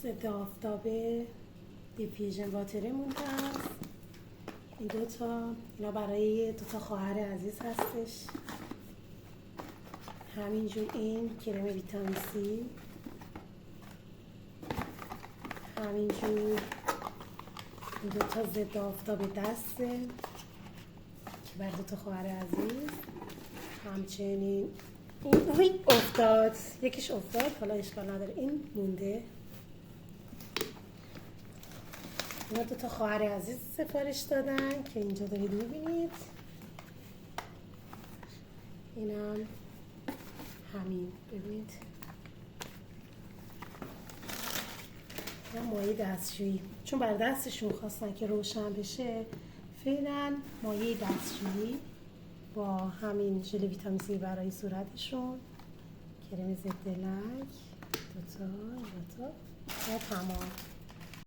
ضد آفتاب دیفیوژن واترمون هست. این اینا برای دوتا خواهر عزیز هستش. همینجور این کرم ویتامین سی، همینجور این دوتا ضد آفتاب دسته که برای دوتا خواهر عزیز. همچنین این افتاد، یکیش افتاد، حالا اشکال نداره، این مونده. اینا دوتا خواهر عزیز سفارش دادن که اینجا دارید میبینید. اینم همین، ببینید این مایه دستشویی، چون بر دستشون خواستن که روشن بشه، فعلا مایه دستشویی با همین ژل ویتامین سی برای صورتشون، کرم ضد لک، دوتا و تمام.